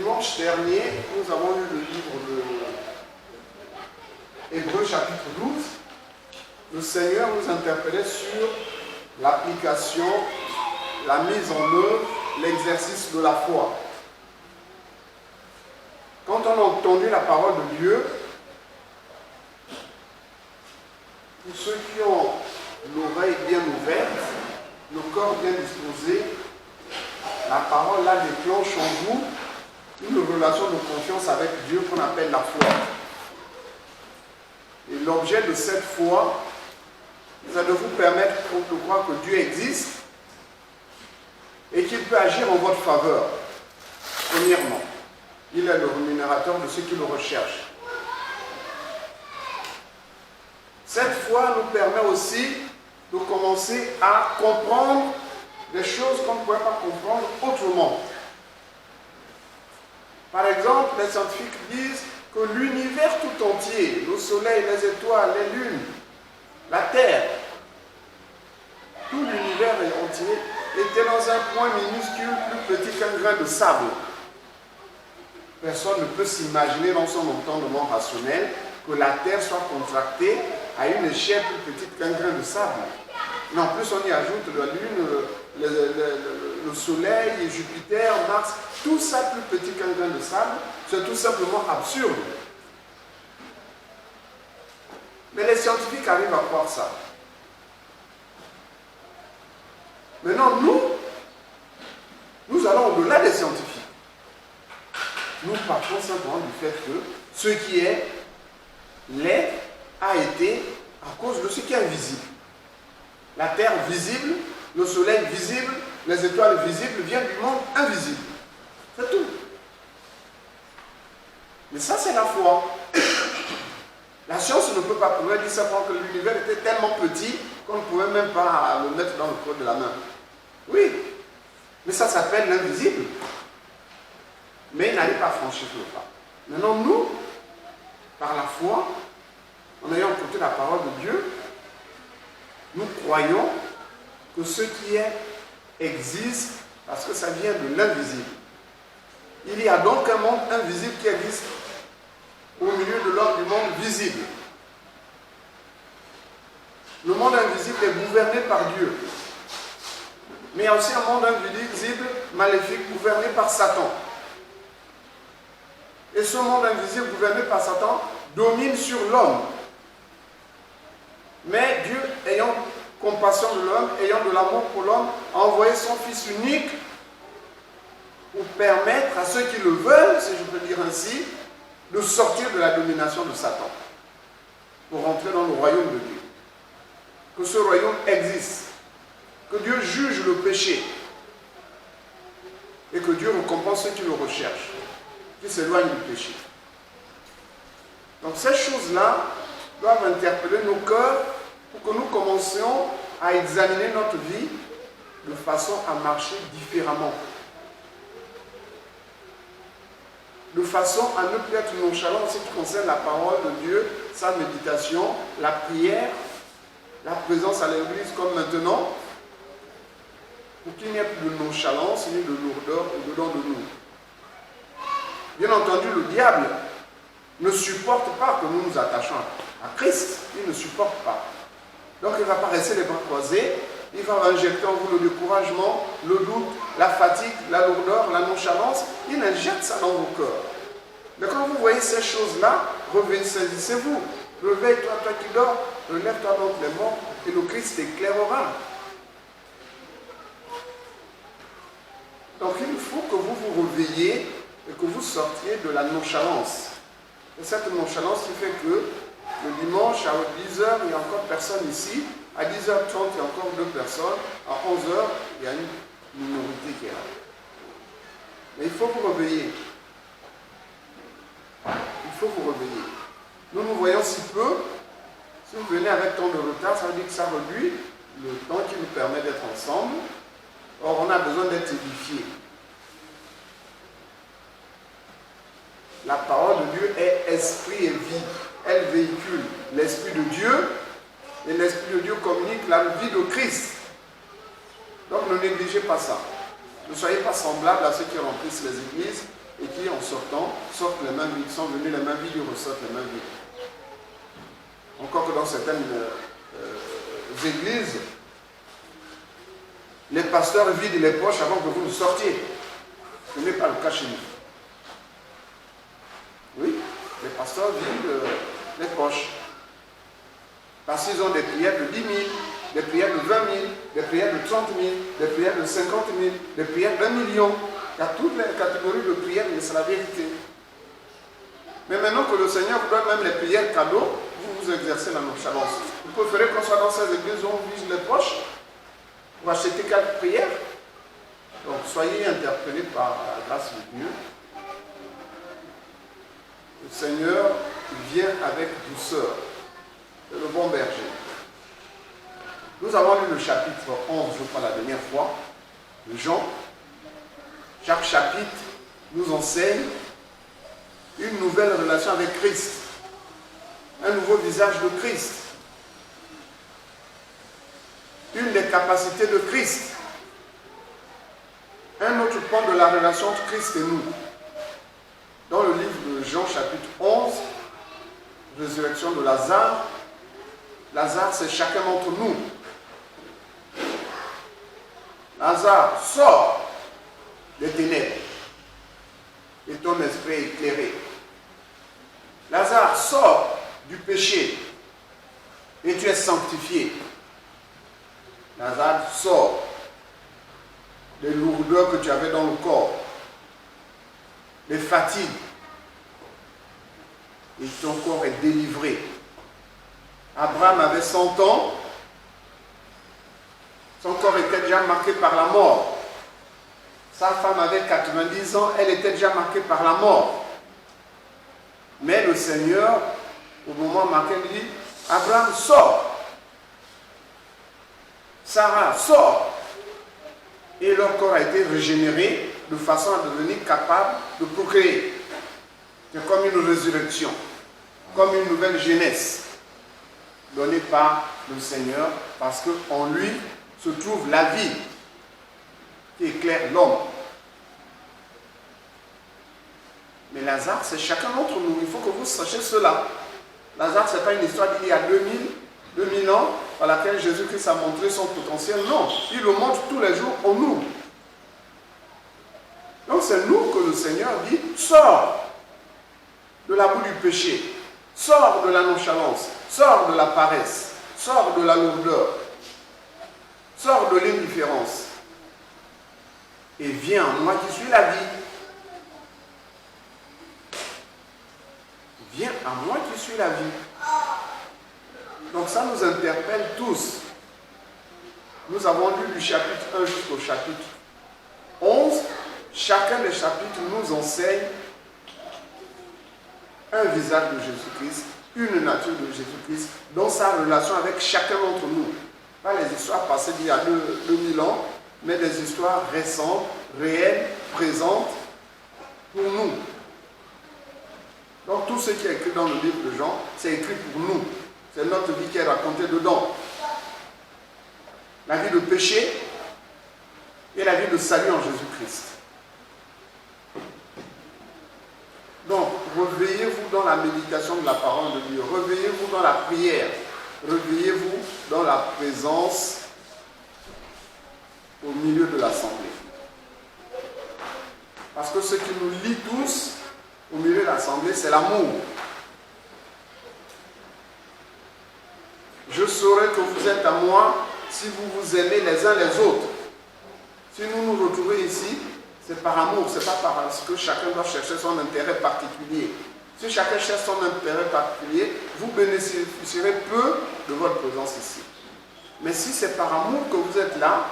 Dimanche dernier, nous avons lu le livre de Hébreux chapitre 12. Le Seigneur nous interpellait sur l'application, la mise en œuvre, l'exercice de la foi. Quand on a entendu la parole de Dieu, pour ceux qui ont l'oreille bien ouverte, le corps bien disposé, la parole là déclenche en vous une relation de confiance avec Dieu qu'on appelle la foi. Et l'objet de cette foi, c'est de vous permettre de croire que Dieu existe et qu'il peut agir en votre faveur. Premièrement, il est le rémunérateur de ceux qui le recherchent. Cette foi nous permet aussi de commencer à comprendre des choses qu'on ne pouvait pas comprendre autrement. Par exemple, les scientifiques disent que l'univers tout entier, le soleil, les étoiles, les lunes, la terre, tout l'univers entier était dans un point minuscule, plus petit qu'un grain de sable. Personne ne peut s'imaginer dans son entendement rationnel que la terre soit contractée à une échelle plus petite qu'un grain de sable. Mais en plus, on y ajoute la lune, le soleil, Jupiter, Mars, tout ça plus petit qu'un grain de sable, c'est tout simplement absurde. Mais les scientifiques arrivent à croire ça. Maintenant, nous allons au-delà des scientifiques. Nous partons simplement du fait que ce qui est, l'est, a été à cause de ce qui est invisible. La terre visible, le soleil visible, les étoiles visibles viennent du monde invisible. C'est tout. Mais ça, c'est la foi. La science ne peut pas prouver, dire simplement que l'univers était tellement petit qu'on ne pouvait même pas le mettre dans le creux de la main. Oui, mais ça s'appelle l'invisible. Mais il n'allait pas franchir le pas. Maintenant, nous, par la foi, en ayant écouté la parole de Dieu, nous croyons que ce qui est existe parce que ça vient de l'invisible. Il y a donc un monde invisible qui existe au milieu de l'ordre du monde visible. Le monde invisible est gouverné par Dieu. Mais il y a aussi un monde invisible, maléfique, gouverné par Satan. Et ce monde invisible gouverné par Satan domine sur l'homme. Mais Dieu, ayant compassion de l'homme, ayant de l'amour pour l'homme, a envoyé son Fils unique pour permettre à ceux qui le veulent, si je peux dire ainsi, de sortir de la domination de Satan, pour entrer dans le royaume de Dieu. Que ce royaume existe, que Dieu juge le péché, et que Dieu récompense ceux qui le recherchent, qui s'éloignent du péché. Donc ces choses-là doivent interpeller nos cœurs pour que nous commencions à examiner notre vie de façon à marcher différemment. De façon à ne plus être nonchalant en ce qui concerne la parole de Dieu, sa méditation, la prière, la présence à l'église comme maintenant, pour qu'il n'y ait plus de nonchalance ni de lourdeur au-dedans de nous. Bien entendu, le diable ne supporte pas que nous nous attachions à Christ. Il ne supporte pas. Donc il ne va pas rester les bras croisés. Il va injecter en vous le découragement, le doute, la fatigue, la lourdeur, la nonchalance. Il injecte ça dans vos cœurs. Mais quand vous voyez ces choses-là, revenez, saisissez-vous. Réveille-toi, toi qui dors, relève-toi d'entre les morts et le Christ t'éclairera. Donc il faut que vous vous réveilliez et que vous sortiez de la nonchalance. Et cette nonchalance qui fait que le dimanche à 10h, il n'y a encore personne ici. À 10h30, il y a encore 2 personnes. À 11h, il y a une minorité qui est là. Mais il faut vous réveiller. Il faut vous réveiller. Nous nous voyons si peu. Si vous venez avec tant de retard, ça veut dire que ça réduit le temps qui nous permet d'être ensemble. Or, on a besoin d'être édifiés. La parole de Dieu est esprit et vie. Elle véhicule l'esprit de Dieu et l'esprit de Dieu communique la vie de Christ. Donc ne négligez pas ça. Ne soyez pas semblables à ceux qui remplissent les églises et qui, en sortant, sortent les mains vides, sont venus les mains vides, ils ressortent les mains vides. Encore que dans certaines églises, les pasteurs vident les poches avant que vous ne sortiez. Ce n'est pas le cas chez nous. Oui, les pasteurs vident les poches. Parce qu'ils ont des prières de 10 000, des prières de 20 000, des prières de 30 000, des prières de 50 000, des prières d'1 million. Il y a toutes les catégories de prières, mais c'est la vérité. Mais maintenant que le Seigneur vous donne même les prières cadeaux, vous exercez la nonchalance. Vous préférez qu'on soit dans ces églises où on vise les poches pour acheter quelques prières. Donc soyez interpellés par la grâce de Dieu. Le Seigneur vient avec douceur. C'est le bon berger. Nous avons lu le chapitre 11, je crois, la dernière fois, de Jean. Chaque chapitre nous enseigne une nouvelle relation avec Christ. Un nouveau visage de Christ. Une des capacités de Christ. Un autre point de la relation entre Christ et nous. Dans le livre de Jean, chapitre 11, résurrection de Lazare. Lazare, c'est chacun d'entre nous. Lazare, sort des ténèbres et ton esprit est éclairé. Lazare, sort du péché et tu es sanctifié. Lazare, sort des lourdeurs que tu avais dans le corps, des fatigues, et ton corps est délivré. Abraham avait 100 ans, son corps était déjà marqué par la mort. Sa femme avait 90 ans, elle était déjà marquée par la mort. Mais le Seigneur, au moment marqué, lui dit, Abraham, sort. Sarah, sort. Et leur corps a été régénéré de façon à devenir capable de procréer. C'est comme une résurrection, comme une nouvelle jeunesse donnée par le Seigneur, parce qu'en lui se trouve la vie qui éclaire l'homme. Mais Lazare, c'est chacun d'entre nous. Il faut que vous sachiez cela. Lazare, ce n'est pas une histoire d'il y a 2000 ans, par laquelle Jésus-Christ a montré son potentiel. Non, il le montre tous les jours en nous. Donc c'est nous que le Seigneur dit, sors de la boue du péché, sors de la nonchalance, sors de la paresse, sors de la lourdeur, sors de l'indifférence et viens à moi qui suis la vie. Viens à moi qui suis la vie. Donc ça nous interpelle tous. Nous avons lu du chapitre 1 jusqu'au chapitre 11. Chacun des chapitres nous enseigne un visage de Jésus-Christ, une nature de Jésus-Christ, dans sa relation avec chacun d'entre nous. Pas les histoires passées d'il y a 2000 ans, mais des histoires récentes, réelles, présentes pour nous. Donc tout ce qui est écrit dans le livre de Jean, c'est écrit pour nous. C'est notre vie qui est racontée dedans. La vie de péché et la vie de salut en Jésus-Christ. Donc, réveillez-vous dans la méditation de la parole de Dieu. Réveillez-vous dans la prière. Réveillez-vous dans la présence au milieu de l'assemblée. Parce que ce qui nous lie tous au milieu de l'assemblée, c'est l'amour. Je saurai que vous êtes à moi si vous vous aimez les uns les autres. Si nous nous retrouvons ici, c'est par amour, ce n'est pas parce que chacun doit chercher son intérêt particulier. Si chacun cherche son intérêt particulier, vous bénéficierez peu de votre présence ici. Mais si c'est par amour que vous êtes là,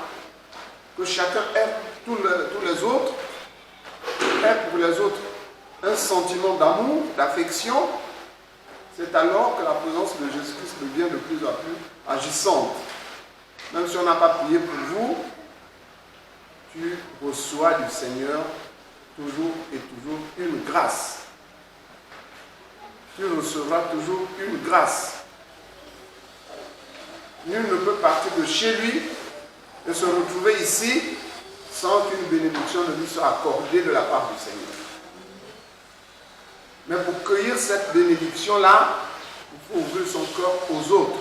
que chacun aime tous les autres, aime pour les autres un sentiment d'amour, d'affection, c'est alors que la présence de Jésus-Christ devient de plus en plus agissante. Même si on n'a pas prié pour vous, tu reçois du Seigneur toujours et toujours une grâce. Tu recevras toujours une grâce. Nul ne peut partir de chez lui et se retrouver ici sans qu'une bénédiction ne lui soit accordée de la part du Seigneur. Mais pour cueillir cette bénédiction-là, il faut ouvrir son cœur aux autres.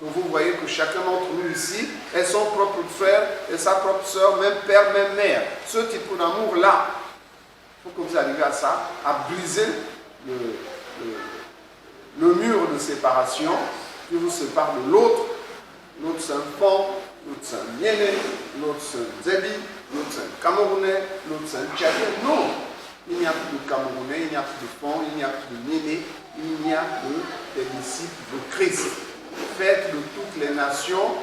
Donc vous voyez que chacun d'entre nous ici est son propre frère et sa propre soeur, même père, même mère. Ce type d'amour-là, il faut que vous arriviez à ça, à briser le mur de séparation qui vous sépare de l'autre. L'autre c'est un Pon, l'autre c'est un Miéné, l'autre c'est un Zébi, l'autre c'est un Camerounais, l'autre c'est un Tchadien. Non, il n'y a plus de Camerounais, il n'y a plus de Pon, il n'y a plus de Miéné, il n'y a que des disciples de Christ. Faites de toutes les nations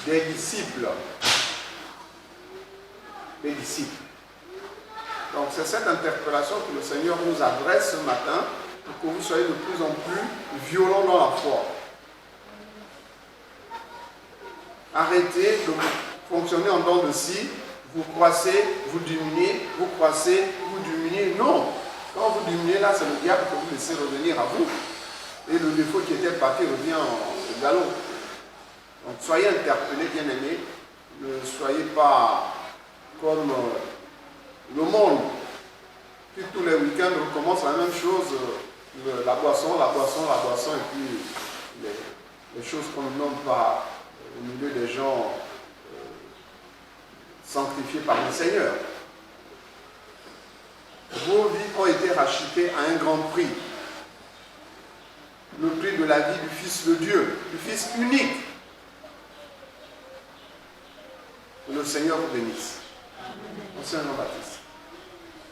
des disciples. Des disciples. Donc c'est cette interpellation que le Seigneur nous adresse ce matin pour que vous soyez de plus en plus violents dans la foi. Arrêtez de fonctionner en dents de scie. Vous croissez, vous diminuez, vous croissez, vous diminuez. Non. Quand vous diminuez, là, c'est le diable que vous laissez revenir à vous. Et le défaut qui était parti revient au galop. Donc soyez interpellés, bien-aimés. Ne soyez pas comme le monde qui tous les week-ends recommence la même chose. La boisson, et puis les choses qu'on ne nomme pas au milieu des gens sanctifiés par le Seigneur. Vos vies ont été rachetées à un grand prix. Le prix de la vie du Fils de Dieu, du Fils unique. Que le Seigneur vous bénisse. Au Seigneur Baptiste.